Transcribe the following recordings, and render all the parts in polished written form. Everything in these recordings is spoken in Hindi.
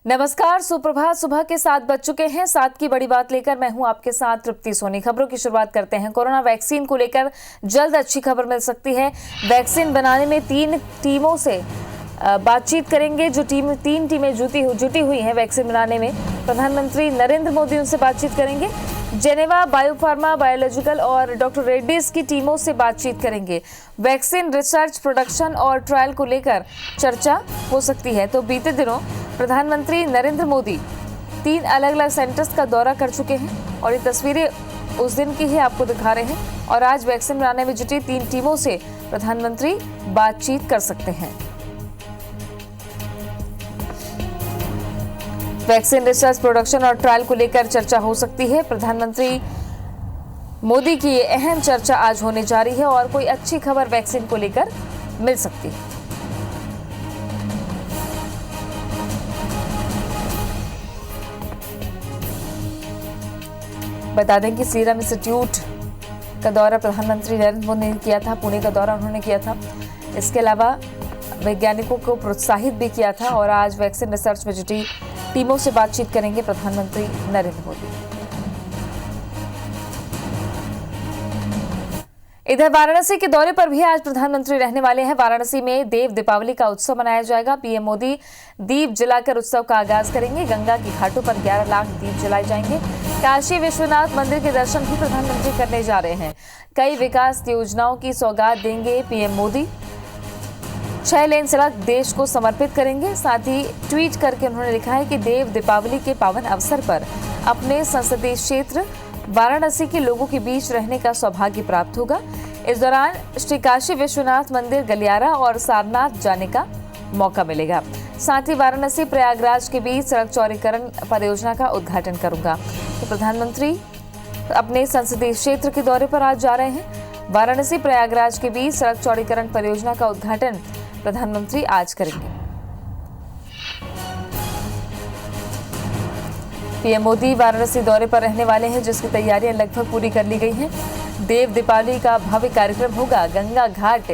नमस्कार, सुप्रभात। सुबह के 7 बज चुके हैं। 7 की बड़ी बात लेकर मैं हूं आपके साथ तृप्ति सोनी। खबरों की शुरुआत करते हैं। कोरोना वैक्सीन को लेकर जल्द अच्छी खबर मिल सकती है। वैक्सीन बनाने में 3 टीमों से बातचीत करेंगे। जो 3 टीमें जुटी हुई हैं वैक्सीन बनाने में, प्रधानमंत्री नरेंद्र मोदी उनसे बातचीत करेंगे। जेनेवा बायोफार्मा, बायोलॉजिकल और डॉक्टर रेड्डीज की टीमों से बातचीत करेंगे। वैक्सीन रिसर्च, प्रोडक्शन और ट्रायल को लेकर चर्चा हो सकती है। तो बीते दिनों प्रधानमंत्री नरेंद्र मोदी 3 अलग अलग सेंटर्स का दौरा कर चुके हैं और ये तस्वीरें उस दिन की ही आपको दिखा रहे हैं। और आज वैक्सीन बनाने में जुटी 3 टीमों से प्रधानमंत्री बातचीत कर सकते हैं। वैक्सीन रिसर्च, प्रोडक्शन और ट्रायल को लेकर चर्चा हो सकती है। प्रधानमंत्री मोदी की ये अहम चर्चा आज होने जा रही है और कोई अच्छी खबर वैक्सीन को लेकर मिल सकती है। बता दें कि सीरम इंस्टीट्यूट का दौरा प्रधानमंत्री नरेंद्र मोदी ने किया था। पुणे का दौरा उन्होंने किया था। इसके अलावा वैज्ञानिकों को प्रोत्साहित भी किया था और आज वैक्सीन रिसर्च में जुटी टीमों से बातचीत करेंगे प्रधानमंत्री नरेंद्र मोदी। इधर वाराणसी के दौरे पर भी आज प्रधानमंत्री रहने वाले हैं। वाराणसी में देव दीपावली का उत्सव मनाया जाएगा। पीएम मोदी दीप जलाकर उत्सव का आगाज करेंगे। गंगा की घाटों पर 11 लाख दीप जलाए जाएंगे। काशी विश्वनाथ मंदिर के दर्शन भी प्रधानमंत्री करने जा रहे हैं। कई विकास योजनाओं की सौगात देंगे पीएम मोदी। 6 लेन सड़क देश को समर्पित करेंगे। साथ ही ट्वीट करके उन्होंने लिखा है कि देव दीपावली के पावन अवसर पर अपने संसदीय क्षेत्र वाराणसी के लोगों के बीच रहने का सौभाग्य प्राप्त होगा। इस दौरान श्री काशी विश्वनाथ मंदिर, गलियारा और सारनाथ जाने का मौका मिलेगा। साथ ही वाराणसी प्रयागराज के बीच सड़क चौड़ीकरण परियोजना का उद्घाटन करूंगा। तो प्रधानमंत्री अपने संसदीय क्षेत्र के दौरे पर आज जा रहे हैं। वाराणसी प्रयागराज के बीच सड़क चौड़ीकरण परियोजना का उद्घाटन प्रधानमंत्री आज करेंगे। पीएम मोदी वाराणसी दौरे पर रहने वाले हैं, जिसकी तैयारियां लगभग पूरी कर ली गई हैं। देव दीपावली का भव्य कार्यक्रम होगा। गंगा घाट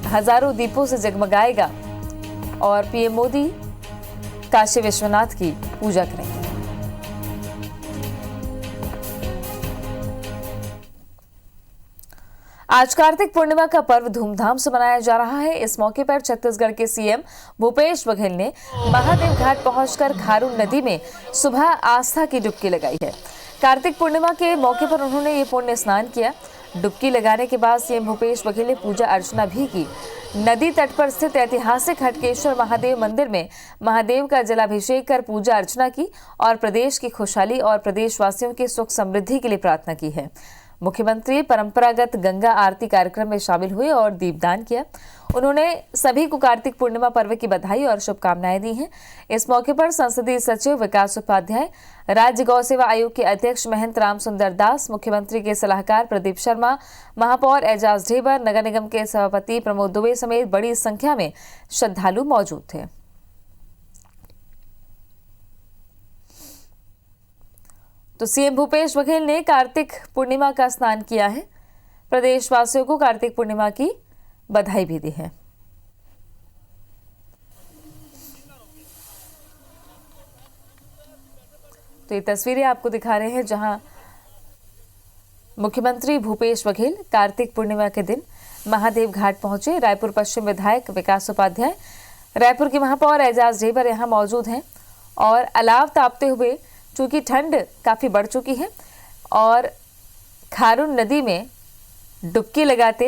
हजारों दीपों से जगमगाएगा और पीएम मोदी काशी विश्वनाथ की पूजा करेंगे। आज कार्तिक पूर्णिमा का पर्व धूमधाम से मनाया जा रहा है। इस मौके पर छत्तीसगढ़ के सीएम भूपेश बघेल ने महादेव घाट पहुंचकर खारून नदी में सुबह आस्था की डुबकी लगाई है। कार्तिक पूर्णिमा के मौके पर उन्होंने ये पुण्य स्नान किया। डुबकी लगाने के बाद सीएम भूपेश बघेल ने पूजा अर्चना भी की। नदी तट पर स्थित ऐतिहासिक हटकेश्वर महादेव मंदिर में महादेव का जलाभिषेक कर पूजा अर्चना की और प्रदेश की खुशहाली और प्रदेशवासियों की सुख समृद्धि के लिए प्रार्थना की है। मुख्यमंत्री परंपरागत गंगा आरती कार्यक्रम में शामिल हुए और दीपदान किया। उन्होंने सभी को कार्तिक पूर्णिमा पर्व की बधाई और शुभकामनाएं दी हैं। इस मौके पर संसदीय सचिव विकास उपाध्याय, राज्य गौ सेवा आयोग के अध्यक्ष महंत राम सुंदर दास, मुख्यमंत्री के सलाहकार प्रदीप शर्मा, महापौर एजाज ढेबर, नगर निगम के सभापति प्रमोद दुबे समेत बड़ी संख्या में श्रद्धालु मौजूद थे। तो सीएम भूपेश बघेल ने कार्तिक पूर्णिमा का स्नान किया है। प्रदेशवासियों को कार्तिक पूर्णिमा की बधाई भी दी है। तो ये तस्वीरें आपको दिखा रहे हैं जहां मुख्यमंत्री भूपेश बघेल कार्तिक पूर्णिमा के दिन महादेव घाट पहुंचे। रायपुर पश्चिम विधायक विकास उपाध्याय, रायपुर के महापौर एजाज ढेबर यहां मौजूद हैं और अलाव तापते हुए, चूंकि ठंड काफी बढ़ चुकी है और खारून नदी में डुबकी लगाते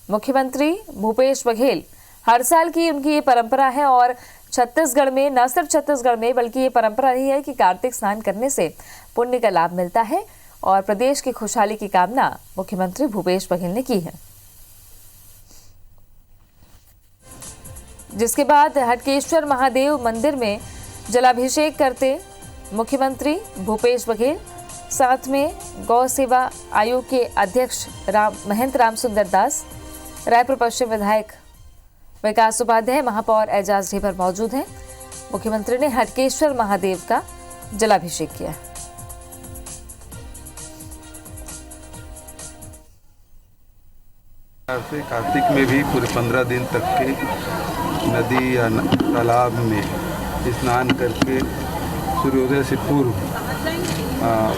मुख्यमंत्री भूपेश बघेल, हर साल की उनकी ये परंपरा है और छत्तीसगढ़ में, न सिर्फ छत्तीसगढ़ में बल्कि ये परंपरा रही है कि कार्तिक स्नान करने से पुण्य का लाभ मिलता है और प्रदेश की खुशहाली की कामना मुख्यमंत्री भूपेश बघेल ने की है। जिसके बाद हटकेश्वर महादेव मंदिर में जलाभिषेक करते मुख्यमंत्री भूपेश बघेल, साथ में गौ सेवा आयोग के अध्यक्ष महंत राम सुंदर दास, रायपुर पश्चिम विधायक विकास उपाध्याय, महापौर एजाज ढेबर मौजूद हैं। मुख्यमंत्री ने हटकेश्वर महादेव का जलाभिषेक किया। कार्तिक में भी पूरे 15 दिन तक के नदी या तालाब में स्नान करके सूर्योदय से पूर्व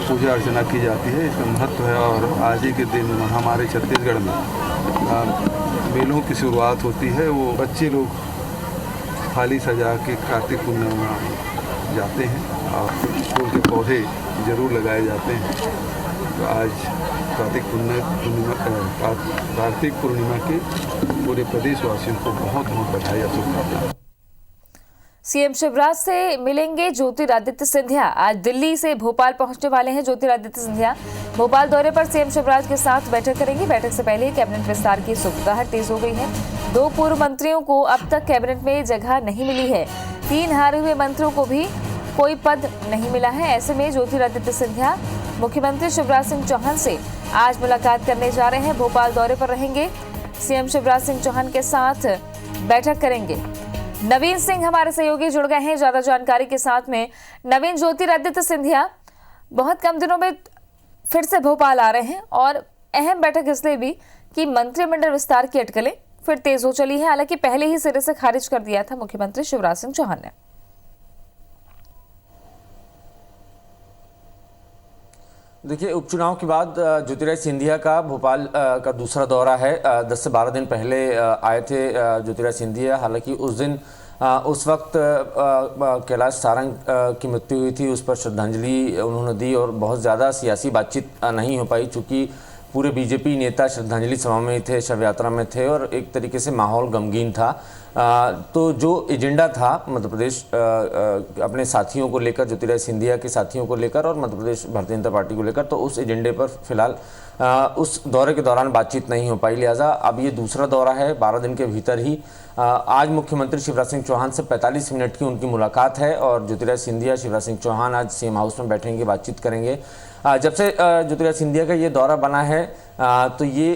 पूजा अर्चना की जाती है। इसका महत्व है और आज ही के दिन हमारे छत्तीसगढ़ में मेलों की शुरुआत होती है। वो बच्चे लोग थाली सजा के कार्तिक पूर्णिमा जाते हैं और फूल के पौधे ज़रूर लगाए जाते हैं। तो आज कार्तिक पूर्णिमा के पूरे प्रदेशवासियों को बहुत बहुत बधाई और शुभकामनाएं। सीएम शिवराज से मिलेंगे ज्योतिरादित्य सिंधिया। आज दिल्ली से भोपाल पहुंचने वाले हैं ज्योतिरादित्य सिंधिया। भोपाल दौरे पर सीएम शिवराज के साथ बैठक करेंगे। बैठक से पहले कैबिनेट विस्तार की सुगबुगाहट तेज हो गई है। 2 पूर्व मंत्रियों को अब तक कैबिनेट में जगह नहीं मिली है। 3 हारे हुए मंत्रियों को भी कोई पद नहीं मिला है। ऐसे में ज्योतिरादित्य सिंधिया मुख्यमंत्री शिवराज सिंह चौहान से आज मुलाकात करने जा रहे हैं। भोपाल दौरे पर रहेंगे। सीएम शिवराज सिंह चौहान के साथ बैठक करेंगे। नवीन सिंह हमारे सहयोगी जुड़ गए हैं ज्यादा जानकारी के साथ में। नवीन, ज्योतिरादित्य सिंधिया बहुत कम दिनों में फिर से भोपाल आ रहे हैं और अहम बैठक इसलिए भी कि मंत्रिमंडल विस्तार की अटकलें फिर तेज हो चली है। हालांकि पहले ही सिरे से खारिज कर दिया था मुख्यमंत्री शिवराज सिंह चौहान ने। देखिए, उपचुनाव के बाद ज्योतिरादित्य सिंधिया का भोपाल का दूसरा दौरा है। 10 से 12 दिन पहले आए थे ज्योतिरादित्य सिंधिया। हालांकि उस दिन उस वक्त कैलाश सारंग की मृत्यु हुई थी, उस पर श्रद्धांजलि उन्होंने दी और बहुत ज़्यादा सियासी बातचीत नहीं हो पाई, चूँकि पूरे बीजेपी नेता श्रद्धांजलि सभा में थे, शव यात्रा में थे और एक तरीके से माहौल गमगीन था। तो जो एजेंडा था मध्य प्रदेश अपने साथियों को लेकर, ज्योतिरादित्य सिंधिया के साथियों को लेकर और मध्य प्रदेश भारतीय जनता पार्टी को लेकर, तो उस एजेंडे पर फिलहाल उस दौरे के दौरान बातचीत नहीं हो पाई। लिहाजा अब ये दूसरा दौरा है। 12 दिन के भीतर ही आज मुख्यमंत्री शिवराज सिंह चौहान से 45 मिनट की उनकी मुलाकात है और ज्योतिरादित्य सिंधिया, शिवराज सिंह चौहान आज सीएम हाउस में बैठेंगे, बातचीत करेंगे। जब से ज्योतिरादित्य सिंधिया का ये दौरा बना है तो ये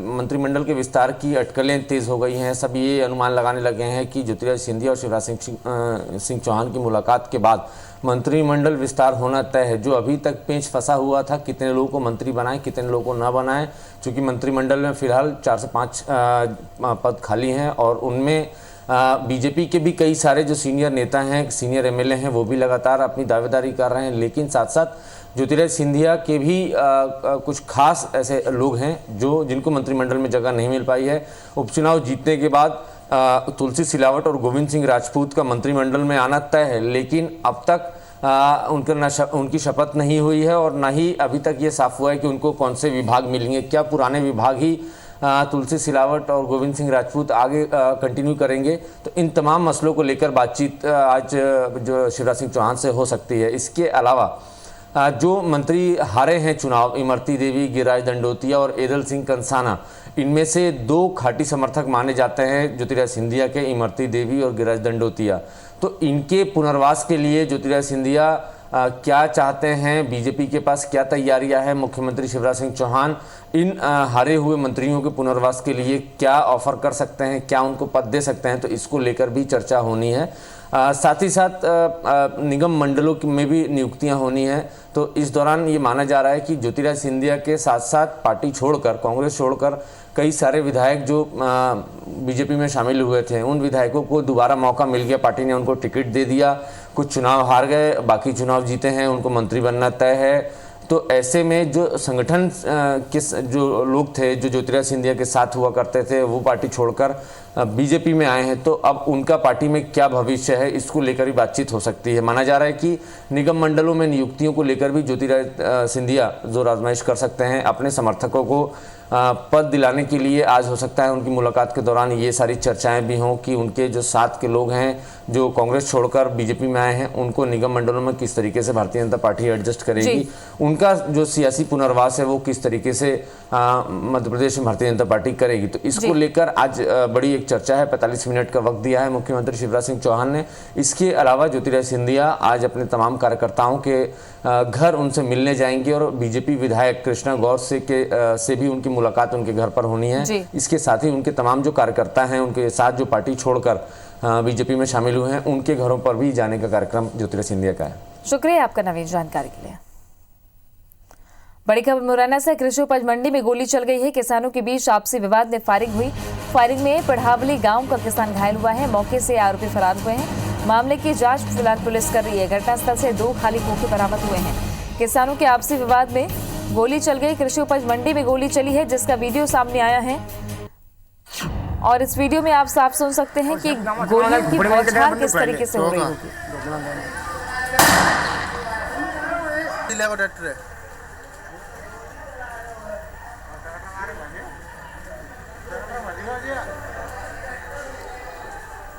मंत्रिमंडल के विस्तार की अटकलें तेज हो गई हैं। सब ये अनुमान लगाने लगे हैं कि ज्योतिरादित्य सिंधिया और शिवराज सिंह चौहान की मुलाकात के बाद मंत्रिमंडल विस्तार होना तय है। जो अभी तक पेंच फंसा हुआ था, कितने लोगों को मंत्री बनाएं, कितने लोगों को ना बनाएं, क्योंकि मंत्रिमंडल में फिलहाल 4 से 5 पद खाली हैं और उनमें बीजेपी के भी कई सारे जो सीनियर नेता हैं, सीनियर एमएलए हैं, वो भी लगातार अपनी दावेदारी कर रहे हैं। लेकिन साथ साथ ज्योतिरादित्य सिंधिया के भी कुछ खास ऐसे लोग हैं जिनको मंत्रिमंडल में जगह नहीं मिल पाई है। उपचुनाव जीतने के बाद तुलसी सिलावट और गोविंद सिंह राजपूत का मंत्रिमंडल में आना तय है, लेकिन अब तक उनकी शपथ नहीं हुई है और ना ही अभी तक ये साफ हुआ है कि उनको कौन से विभाग मिलेंगे। क्या पुराने विभाग ही तुलसी सिलावट और गोविंद सिंह राजपूत आगे कंटिन्यू करेंगे? तो इन तमाम मसलों को लेकर बातचीत आज जो शिवराज सिंह चौहान से हो सकती है। इसके अलावा जो मंत्री हारे हैं चुनाव, इमरती देवी, गिरिराज दंडोतिया और एदल सिंह कंसाना, इनमें से 2 खाटी समर्थक माने जाते हैं ज्योतिरादित्य सिंधिया के, इमरती देवी और गिरिराज दंडोतिया। तो इनके पुनर्वास के लिए ज्योतिरादित्य सिंधिया क्या चाहते हैं, बीजेपी के पास क्या तैयारियां हैं, मुख्यमंत्री शिवराज सिंह चौहान इन हारे हुए मंत्रियों के पुनर्वास के लिए क्या ऑफर कर सकते हैं, क्या उनको पद दे सकते हैं, तो इसको लेकर भी चर्चा होनी है। साथ ही साथ निगम मंडलों में भी नियुक्तियां होनी है। तो इस दौरान ये माना जा रहा है कि ज्योतिरादित्य सिंधिया के साथ साथ पार्टी छोड़कर, कांग्रेस छोड़कर कई सारे विधायक जो बीजेपी में शामिल हुए थे, उन विधायकों को दोबारा मौका मिल गया, पार्टी ने उनको टिकट दे दिया। कुछ चुनाव हार गए, बाकी चुनाव जीते हैं, उनको मंत्री बनना तय है। तो ऐसे में जो संगठन के जो लोग थे जो ज्योतिरादित्य सिंधिया के साथ हुआ करते थे, वो पार्टी छोड़कर बीजेपी में आए हैं। तो अब उनका पार्टी में क्या भविष्य है, इसको लेकर भी बातचीत हो सकती है। माना जा रहा है कि निगम मंडलों में नियुक्तियों को लेकर भी ज्योतिरादित्य सिंधिया जोर आजमाइश कर सकते हैं। अपने समर्थकों को पद दिलाने के लिए आज हो सकता है उनकी मुलाकात के दौरान ये सारी चर्चाएं भी हों कि उनके जो साथ के लोग हैं जो कांग्रेस छोड़कर बीजेपी में आए हैं, उनको निगम मंडलों में किस तरीके से भारतीय जनता पार्टी एडजस्ट करेगी, उनका जो सियासी पुनर्वास है वो किस तरीके से मध्य प्रदेश में भारतीय जनता पार्टी करेगी। तो इसको लेकर आज बड़ी एक चर्चा है। 45 मिनट का वक्त दिया है मुख्यमंत्री शिवराज सिंह चौहान ने। इसके अलावा ज्योतिरादित्य सिंधिया आज अपने तमाम कार्यकर्ताओं के घर उनसे मिलने जाएंगे और बीजेपी विधायक कृष्णा गौर से भी उनकी मुलाकात उनके घर पर होनी है। इसके साथ ही उनके तमाम जो कार्यकर्ता हैं, उनके साथ जो पार्टी छोड़कर बीजेपी में शामिल हुए हैं, उनके घरों पर भी जाने का कार्यक्रम ज्योतिरादित्य सिंधिया का है। शुक्रिया आपका नवीन जानकारी के लिए। बड़ी खबर मुरैना से। कृषि उपज मंडी में गोली चल गई है। किसानों के बीच आपसी विवाद में फायरिंग हुई। फायरिंग में पढ़ावली गांव का किसान घायल हुआ है। मौके से आरोपी फरार हुए हैं। मामले की जांच फिलहाल पुलिस कर रही है। घटनास्थल से 2 खाली खोखे बरामद हुए हैं। किसानों के आपसी विवाद में गोली चल गई। कृषि उपज मंडी में गोली चली है, जिसका वीडियो सामने आया है और इस वीडियो में आप साफ सुन सकते हैं कि गोलियों की बौछार किस तरीके से हो रही होगी।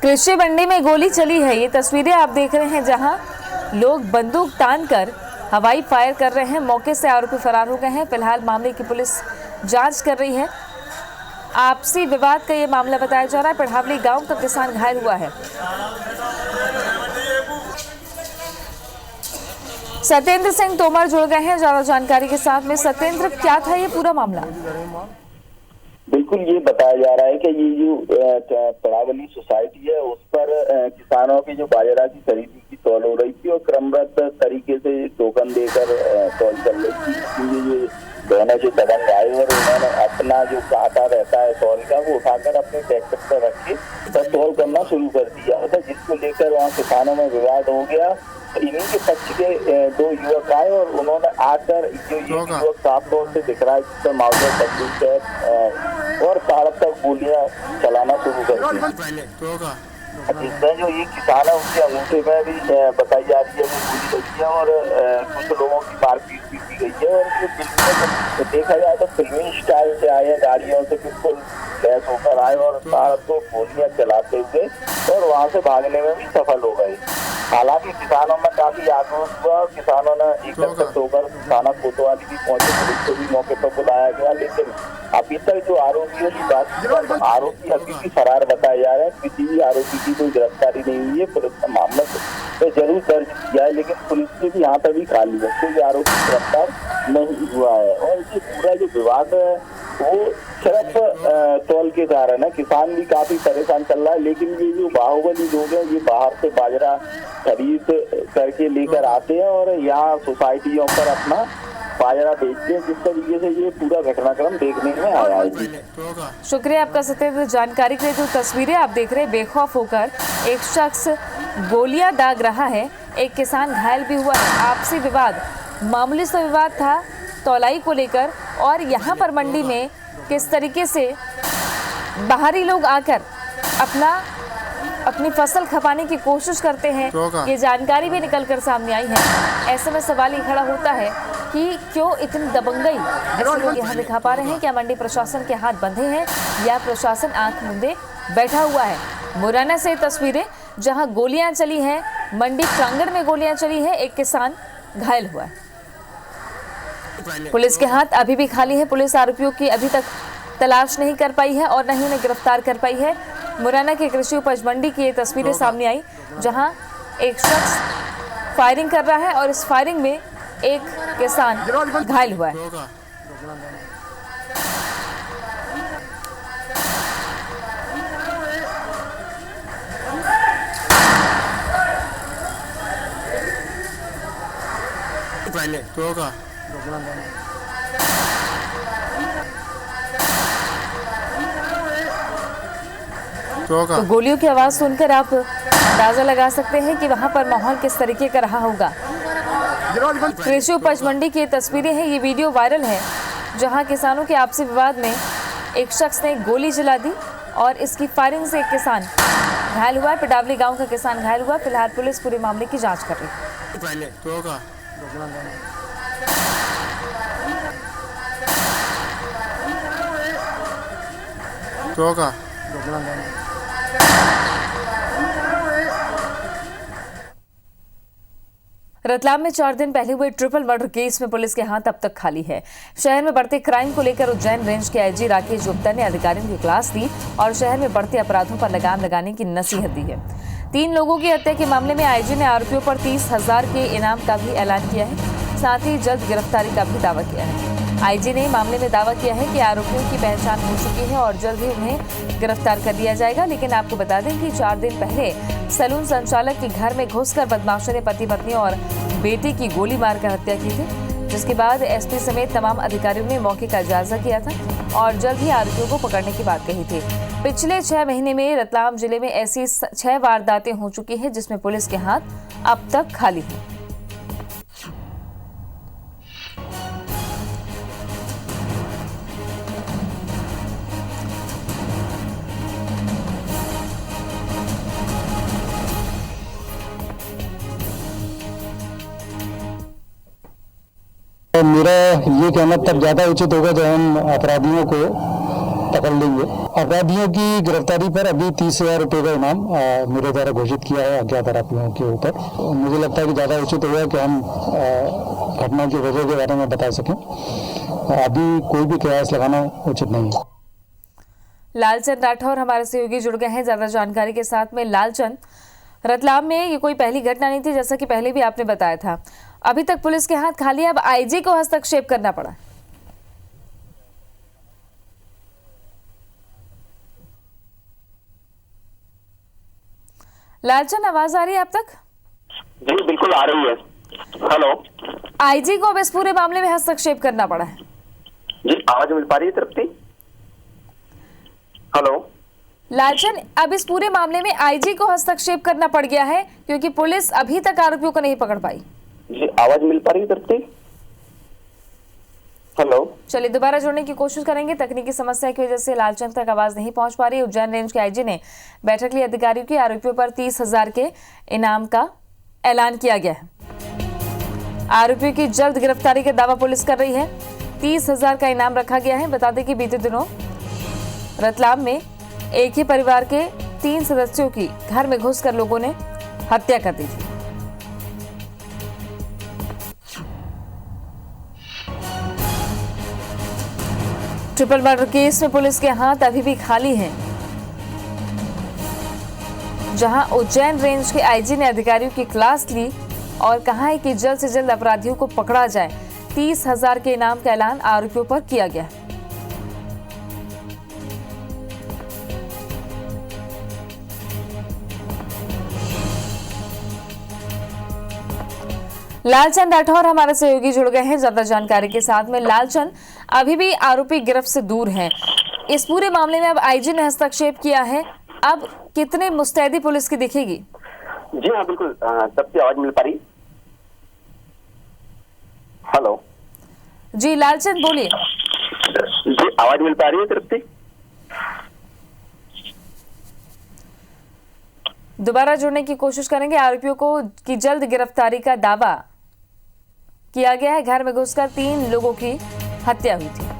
कृषि मंडी में गोली चली है। ये तस्वीरें आप देख रहे हैं, जहां लोग बंदूक तानकर हवाई फायर कर रहे हैं। मौके से आरोपी फरार हो गए हैं। फिलहाल मामले की पुलिस जांच कर रही है। आपसी विवाद का ये मामला बताया जा रहा है। पिढ़ावली गांव का किसान घायल हुआ है। सत्येंद्र सिंह तोमर जुड़ गए हैं ज्यादा जानकारी के साथ में। सत्येंद्र, क्या था ये पूरा मामला? बिल्कुल, ये बताया जा रहा है कि ये जो पिढ़ावली सोसाइटी है उस पर किसानों की जो बाजरा की खरीदी की तौल हो रही थी और क्रमबद्ध तरीके से टोकन देकर तौल चल रही थी। ये दोनों जो दबंग आए और उन्होंने अपना जो कांटा रहता है तौल का वो उठाकर अपने ट्रैक्टर पर रख के तौल करना शुरू कर दिया था, जिसको लेकर वहाँ किसानों में विवाद हो गया। इन्हीं के पक्ष के 2 युवक आए और उन्होंने आकर जो युवक साफ तौर से दिख रहा है जिसपर माउजर बंदूक और ताड़प तक गोलियां चलाना शुरू कर दी। जिसमें जो ये किसान है उसके अंगूठे में भी बताई जा रही है वो गोली लगी है और कुछ लोगों की मारपीट भी की गई है। और ये बिल्कुल देखा जाए तो फिल्मी स्टाइल से आए हैं, गाड़ियों से बिल्कुल लैस होकर आए और ताड़प तो गोलियां चलाते हुए और वहाँ से भागने में भी सफल हो गए। हालांकि किसानों में काफी आक्रोश हुआ। किसानों ने एकत्रित होकर थाना कोतवाली भी पहुंचे, पुलिस को भी मौके पर बुलाया गया, लेकिन अभी तक जो आरोपियों की बात, आरोपी अभी भी फरार बताए जा रहे हैं। किसी भी आरोपी की कोई गिरफ्तारी नहीं हुई है। पुलिस ने मामला तो जरूर दर्ज किया है, लेकिन पुलिस की भी यहाँ पर भी खाली है, कोई आरोपी गिरफ्तार नहीं हुआ है। और ये पूरा जो विवाद है वो सिर्फ तौल के कारण है। किसान भी काफी परेशान चल रहा है, लेकिन ये जो बाहुबली लोग हैं ये बाहर से बाजरा खरीद करके लेकर आते हैं और यहाँ सोसाइटियों पर अपना बाजरा बेचते हैं। जिस तरीके से ये पूरा घटनाक्रम देखने में आया है। शुक्रिया आपका सत्येंद्र जानकारी के लिए। जो तस्वीरें आप देख रहे हैं, बेखौफ होकर एक शख्स गोलियां दाग रहा है, एक किसान घायल भी हुआ है। आपसी विवाद, मामूली सा विवाद था तौलाई को लेकर, और यहाँ पर मंडी में किस तरीके से बाहरी लोग आकर अपनी फसल खपाने की कोशिश करते हैं, ये जानकारी भी निकल कर सामने आई है। ऐसे में सवाल ये खड़ा होता है कि क्यों इतनी दबंगई ऐसे लोग यहाँ दिखा पा रहे हैं? क्या मंडी प्रशासन के हाथ बंधे हैं या प्रशासन आंख मूंदे बैठा हुआ है? मुरैना से तस्वीरें जहां गोलियां चली हैं, मंडी प्रांगण में गोलियां चली है, एक किसान घायल हुआ है। पुलिस के हाथ अभी भी खाली है। पुलिस आरोपियों की अभी तक तलाश नहीं कर पाई है और न ही उन्हें गिरफ्तार कर पाई है। मुरैना के कृषि उपज मंडी की ये तस्वीरें सामने आई, जहां एक शख्स फायरिंग कर रहा है और इस फायरिंग में एक किसान घायल हुआ है। तो गोलियों की आवाज सुनकर आप अंदाजा लगा सकते हैं कि वहां पर माहौल किस तरीके का रहा होगा। कृषि उपज मंडी की तस्वीरें हैं, ये वीडियो वायरल है, जहां किसानों के आपसी विवाद में एक शख्स ने गोली चला दी और इसकी फायरिंग से एक किसान घायल हुआ है। पिढ़ावली गांव का किसान घायल हुआ। फिलहाल पुलिस पूरे मामले की जांच कर रही है। रतलाम में 4 दिन पहले हुए ट्रिपल मर्डर केस में पुलिस के हाथ अब तक खाली है। शहर में बढ़ते क्राइम को लेकर उज्जैन रेंज के आईजी राकेश गुप्ता ने अधिकारियों की क्लास ली और शहर में बढ़ते अपराधों पर लगाम लगाने की नसीहत दी है। 3 लोगों की हत्या के मामले में आईजी ने आरोपियों पर 30,000 के इनाम का भी ऐलान किया है। साथ ही जल्द गिरफ्तारी का भी दावा किया है। आईजी ने मामले में दावा किया है कि आरोपियों की पहचान हो चुकी है और जल्द ही उन्हें गिरफ्तार कर लिया जाएगा। लेकिन आपको बता दें कि 4 दिन पहले सैलून संचालक के घर में घुसकर बदमाशों ने पति पत्नी और बेटी की गोली मारकर हत्या की थी, जिसके बाद एसपी समेत तमाम अधिकारियों ने मौके का जायजा किया था और जल्द ही आरोपियों को पकड़ने की बात कही थी। पिछले 6 महीने में रतलाम जिले में ऐसी 6 वारदातें हो चुकी हैं जिसमें पुलिस के हाथ अब तक खाली हैं। मेरा ये कहना तब ज़्यादा उचित होगा जब हम अपराधियों को पकड़ लेंगे। अपराधियों की गिरफ्तारी पर अभी 30,000 रुपये का इनाम मेरे द्वारा घोषित किया है अज्ञात आरोपियों के ऊपर। मुझे लगता है कि ज़्यादा उचित होगा कि हम घटना की वजह के बारे में बता सकें। अभी कोई भी कयास लगाना उचित नहीं है। लालचंद राठौर हमारे सहयोगी जुड़ गए हैं ज्यादा जानकारी के साथ में। लालचंद, रतलाम में ये कोई पहली घटना नहीं थी, जैसा कि पहले भी आपने बताया था। अभी तक पुलिस के हाथ खाली है, अब आईजी को हस्तक्षेप करना पड़ा। लालचंद, आवाज आ रही है आप तक? जी बिल्कुल आ रही है। हेलो, आईजी को अब इस पूरे मामले में हस्तक्षेप करना पड़ा है। जी आवाज मिल पा रही है तृप्ति? हेलो लालचंद, अब इस पूरे मामले में आईजी को हस्तक्षेप करना पड़ गया है क्योंकि पुलिस अभी तक आरोपियों को नहीं पकड़ पाई। जी आवाज मिल पा रही है तृप्ति? हेलो, चलिए दोबारा जोड़ने की कोशिश करेंगे। तकनीकी समस्या की वजह से लालचंद तक आवाज नहीं पहुंच पा रही। उज्जैन रेंज के आईजी ने बैठक ली अधिकारियों की। आरोपियों पर 30,000 के इनाम का ऐलान किया गया है। आरोपियों की जल्द गिरफ्तारी का दावा पुलिस कर रही है। 30,000 का इनाम रखा गया है। बता दें कि बीते दिनों रतलाम में एक ही परिवार के 3 सदस्यों की घर में घुसकर लोगों ने हत्या कर दी थी। ट्रिपल मर्डर केस में पुलिस के हाथ अभी भी खाली हैं। जहां उज्जैन रेंज के आईजी ने अधिकारियों की क्लास ली और कहा है कि जल्द से जल्द अपराधियों को पकड़ा जाए। 30,000 के इनाम का ऐलान आरोपियों पर किया गया है। लालचंद राठौर हमारे सहयोगी जुड़ गए हैं ज्यादा जानकारी के साथ में। लालचंद, अभी भी आरोपी गिरफ्त से दूर हैं। इस पूरे मामले में अब आईजी ने हस्तक्षेप किया है। अब कितने मुस्तैदी पुलिस की दिखेगी? जी हाँ बिल्कुल, सबसे आवाज मिल पा रही? हेलो जी लालचंद, बोलिए। जी आवाज मिल पा रही है तृप्ति? दोबारा जुड़ने की कोशिश करेंगे। आरोपियों को की जल्द गिरफ्तारी का दावा किया गया है। घर में घुसकर 3 लोगों की हत्या हुई थी।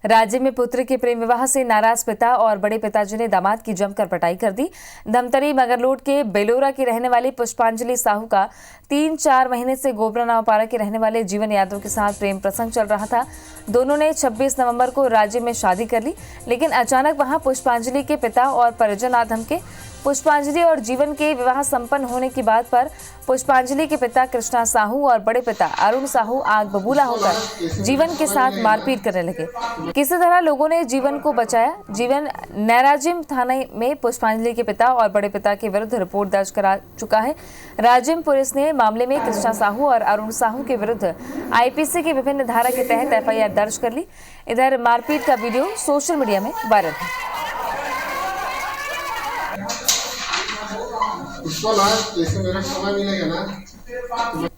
राज्य में पुत्र के प्रेम विवाह से नाराज पिता और बड़े पिताजी ने दामाद की जमकर पिटाई कर दी। धमतरी मगरलोड के बेलोरा की रहने वाली पुष्पांजलि साहू का 3-4 महीने से गोबरा नावपारा के रहने वाले जीवन यादव के साथ प्रेम प्रसंग चल रहा था। दोनों ने 26 नवंबर को राज्य में शादी कर ली, लेकिन अचानक वहां पुष्पांजलि के पिता और परिजन आ धमके। पुष्पांजलि और जीवन के विवाह संपन्न होने की बात पर पुष्पांजलि के पिता कृष्णा साहू और बड़े पिता अरुण साहू आग बबूला होकर जीवन के साथ मारपीट करने लगे। किसी तरह लोगों ने जीवन को बचाया। जीवन नैराजिम थाने में पुष्पांजलि के पिता और बड़े पिता के विरुद्ध रिपोर्ट दर्ज करा चुका है। राजिम पुलिस ने मामले में कृष्णा साहू और अरुण साहू के विरुद्ध आईपीसी की विभिन्न धारा के तहत एफआईआर दर्ज कर ली। इधर मारपीट का वीडियो सोशल मीडिया में वायरल है। उसको ना जैसे मेरा समय मिलेगा ना।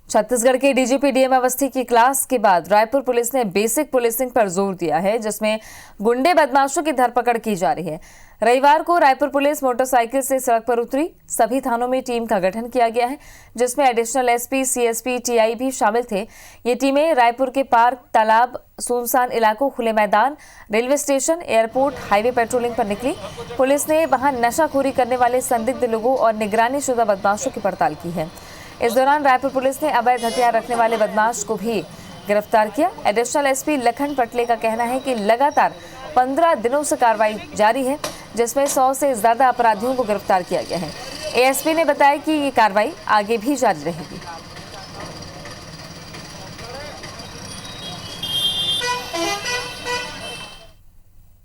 छत्तीसगढ़ के डीजीपी डीएम अवस्थी की क्लास के बाद रायपुर पुलिस ने बेसिक पुलिसिंग पर जोर दिया है, जिसमें गुंडे बदमाशों की धरपकड़ की जा रही है। रविवार को रायपुर पुलिस मोटरसाइकिल से सड़क पर उतरी। सभी थानों में टीम का गठन किया गया है, जिसमें एडिशनल एसपी, सीएसपी, टीआई भी शामिल थे। ये टीमें रायपुर के पार्क, तालाब, सुनसान इलाकों, खुले मैदान, railway station, airport, highway patrolling पर निकली। पुलिस ने वहां नशाखोरी करने वाले संदिग्ध लोगों और निगरानी शुदा बदमाशों की पड़ताल की है। इस दौरान रायपुर पुलिस ने अवैध हथियार रखने वाले बदमाश को भी गिरफ्तार किया। एडिशनल एसपी लखन पटले का कहना है कि लगातार 15 दिनों से कार्रवाई जारी है, जिसमें 100 से ज्यादा अपराधियों को गिरफ्तार किया गया है। एएसपी ने बताया कि ये कार्रवाई आगे भी जारी रहेगी।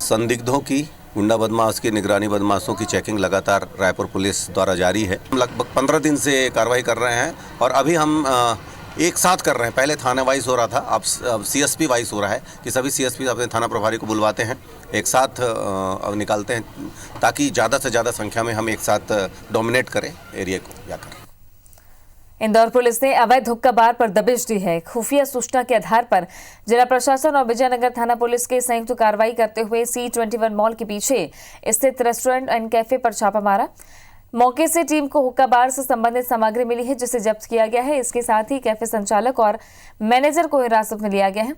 संदिग्धों की गुंडा बदमाश की निगरानी, बदमाशों की चेकिंग लगातार रायपुर पुलिस द्वारा जारी है। हम लगभग 15 दिन से कार्रवाई कर रहे हैं और अभी हम एक साथ कर रहे हैं। पहले थाना वाइज हो रहा था, अब CSP वाइज हो रहा है कि सभी CSP अपने थाना प्रभारी को बुलवाते हैं, एक साथ निकालते हैं ताकि ज़्यादा से ज़्यादा संख्या में हम एक साथ डोमिनेट करें एरिया को जाकर। इंदौर पुलिस ने अवैध हुक्का बार पर दबिश दी है। खुफिया सूचना के आधार पर जिला प्रशासन और विजयनगर थाना पुलिस के संयुक्त कार्रवाई करते हुए C21 मॉल के पीछे स्थित रेस्टोरेंट एंड कैफे पर छापा मारा। मौके से टीम को हुक्का बार से संबंधित सामग्री मिली है, जिसे जब्त किया गया है। इसके साथ ही कैफे संचालक और मैनेजर को हिरासत में लिया गया है।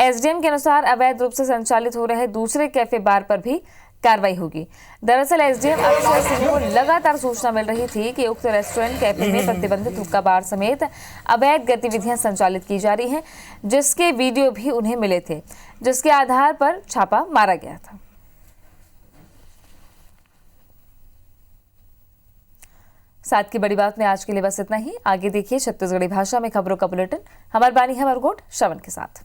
SDM के अनुसार अवैध रूप से संचालित हो रहे दूसरे कैफे बार पर भी कार्रवाई होगी। दरअसल SDM अक्षय सिंह को लगातार सूचना मिल रही थी कि उक्त रेस्टोरेंट कैफे में प्रतिबंधित हुक्का बार समेत अवैध गतिविधियां संचालित की जा रही हैं, जिसके वीडियो भी उन्हें मिले थे, जिसके आधार पर छापा मारा गया था। साथ की बड़ी बात में आज के लिए बस इतना ही। आगे देखिए छत्तीसगढ़ी भाषा में खबरों का बुलेटिन। हमार बानी है मरगोट श्रवण के साथ।